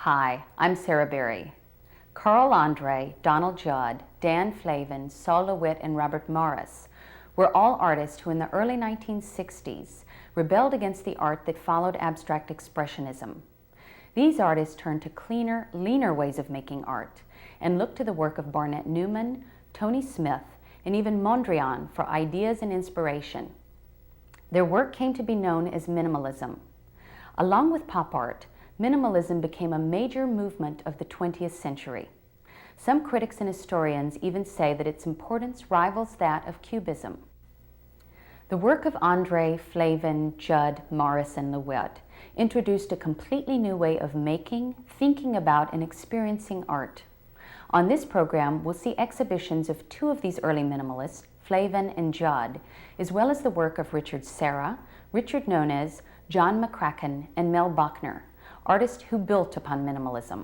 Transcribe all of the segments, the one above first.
Hi, I'm Sarah Berry. Carl Andre, Donald Judd, Dan Flavin, Saul LeWitt, and Robert Morris were all artists who in the early 1960s rebelled against the art that followed abstract expressionism. These artists turned to cleaner, leaner ways of making art and looked to the work of Barnett Newman, Tony Smith, and even Mondrian for ideas and inspiration. Their work came to be known as minimalism. Along with pop art, minimalism became a major movement of the 20th century. Some critics and historians even say that its importance rivals that of Cubism. The work of Andre, Flavin, Judd, Morris, and LeWitt introduced a completely new way of making, thinking about, and experiencing art. On this program, we'll see exhibitions of two of these early minimalists, Flavin and Judd, as well as the work of Richard Serra, Richard Nonez, John McCracken, and Mel Bachner, artists who built upon minimalism.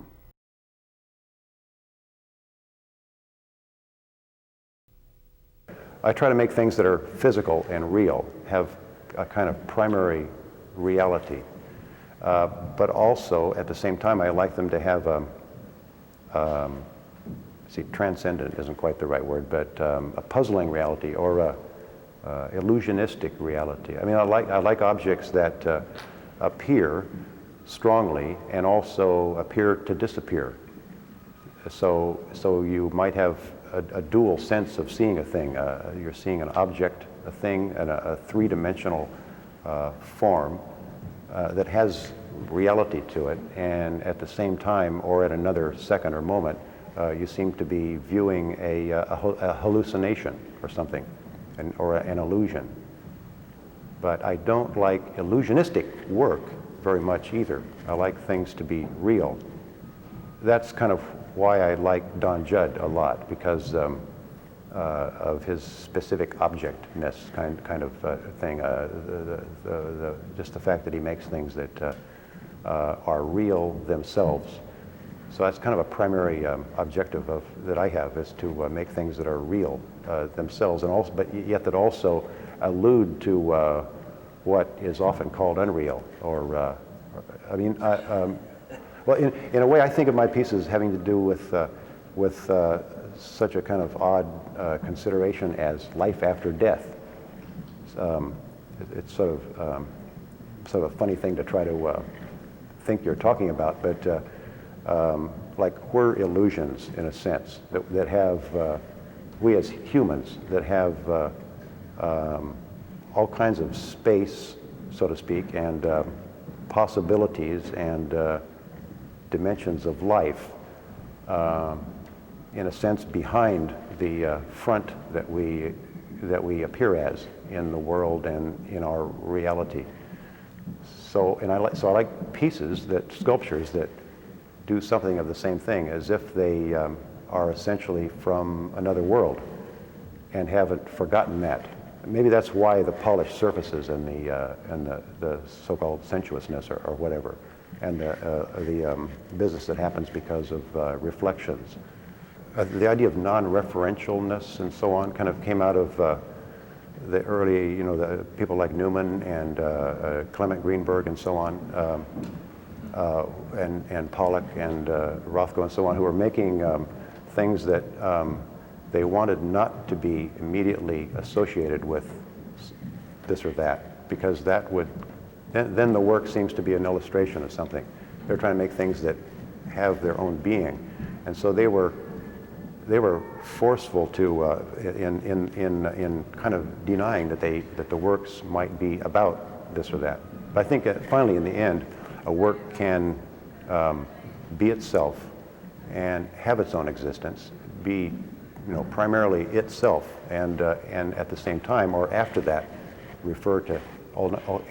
I try to make things that are physical and real, have a kind of primary reality, but also at the same time I like them to have transcendent isn't quite the right word, but a puzzling reality or a illusionistic reality. I mean, I like objects that appear strongly and also appear to disappear. So you might have a dual sense of seeing a thing. You're seeing an object, a thing, and a three-dimensional form that has reality to it, and at the same time, or at another second or moment, you seem to be viewing a hallucination or something, or an illusion. But I don't like illusionistic work very much either. I like things to be real. That's kind of why I like Don Judd a lot, because of his specific objectness kind of thing. Just the fact that he makes things that are real themselves. So that's kind of a primary objective that I have, is to make things that are real themselves, and also, but yet that also allude to what is often called unreal, or well, in a way, I think of my pieces having to do with such a kind of odd consideration as life after death. It's sort of a funny thing to try to think you're talking about, but like we're illusions in a sense that have we as humans that have all kinds of space, so to speak, and possibilities and dimensions of life, in a sense, behind the front that we appear as in the world and in our reality. So I like pieces, sculptures that do something of the same thing, as if they are essentially from another world and haven't forgotten that. Maybe that's why the polished surfaces and the so-called sensuousness or whatever, and the business that happens because of reflections. The idea of non-referentialness and so on kind of came out of the early, the people like Newman and Clement Greenberg and so on, and Pollock and Rothko and so on, who were making things that they wanted not to be immediately associated with this or that, because that would, then the work seems to be an illustration of something. They're trying to make things that have their own being, and so they were forceful to in kind of denying that the works might be about this or that. But I think finally, in the end, a work can be itself and have its own existence, be primarily itself, and at the same time, or after that, refer to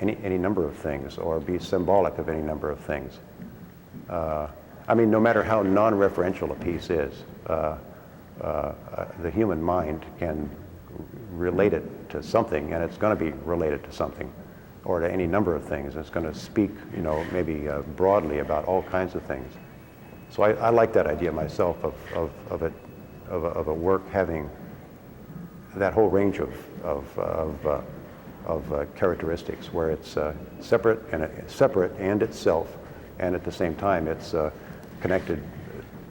any number of things, or be symbolic of any number of things. I mean, no matter how non-referential a piece is, the human mind can relate it to something, and it's going to be related to something, or to any number of things. It's going to speak, maybe broadly about all kinds of things. So I like that idea myself of a work having that whole range of characteristics, where it's separate and itself, and at the same time it's connected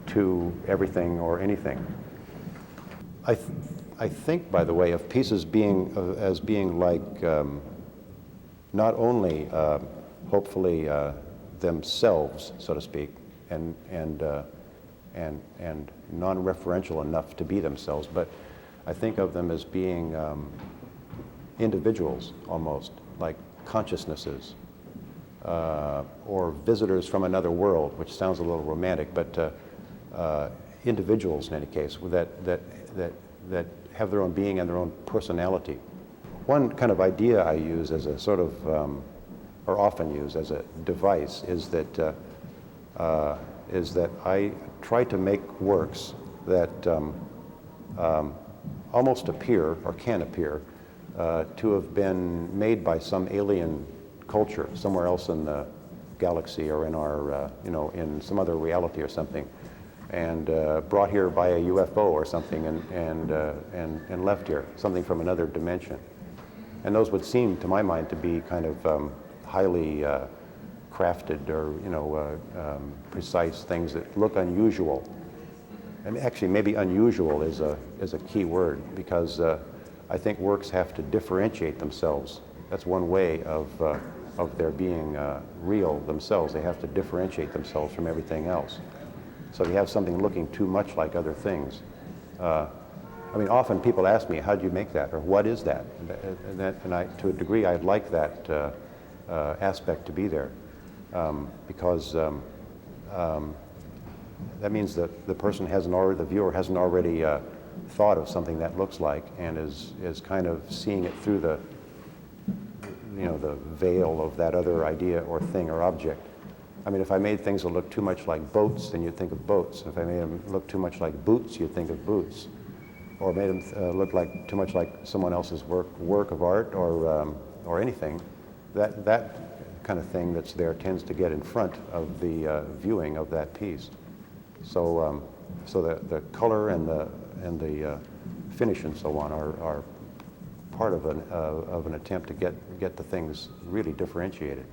to everything or anything. I think, by the way, of pieces being as being like not only hopefully themselves, so to speak, and non-referential enough to be themselves, but I think of them as being individuals almost, like consciousnesses, or visitors from another world, which sounds a little romantic, but individuals in any case that have their own being and their own personality. One kind of idea I use as a sort of, or often use as a device, is that I try to make works that almost appear, or can appear, to have been made by some alien culture somewhere else in the galaxy, or in our, in some other reality or something, and brought here by a UFO or something, and left here, something from another dimension. And those would seem, to my mind, to be kind of highly crafted, or precise things that look unusual. And actually, maybe unusual is a key word, because I think works have to differentiate themselves. That's one way of their being real themselves. They have to differentiate themselves from everything else. So if you have something looking too much like other things, I mean, often people ask me, how do you make that, or what is that? And I, to a degree, I'd like that aspect to be there, because that means that the person hasn't already, the viewer hasn't already thought of something that looks like, and is kind of seeing it through the, the veil of that other idea or thing or object. I mean, if I made things that look too much like boats, then you'd think of boats. If I made them look too much like boots, you'd think of boots. Or made them look like too much like someone else's work of art, or anything. That kind of thing that's there tends to get in front of the viewing of that piece. So the color and the finish and so on are part of an attempt to get the things really differentiated.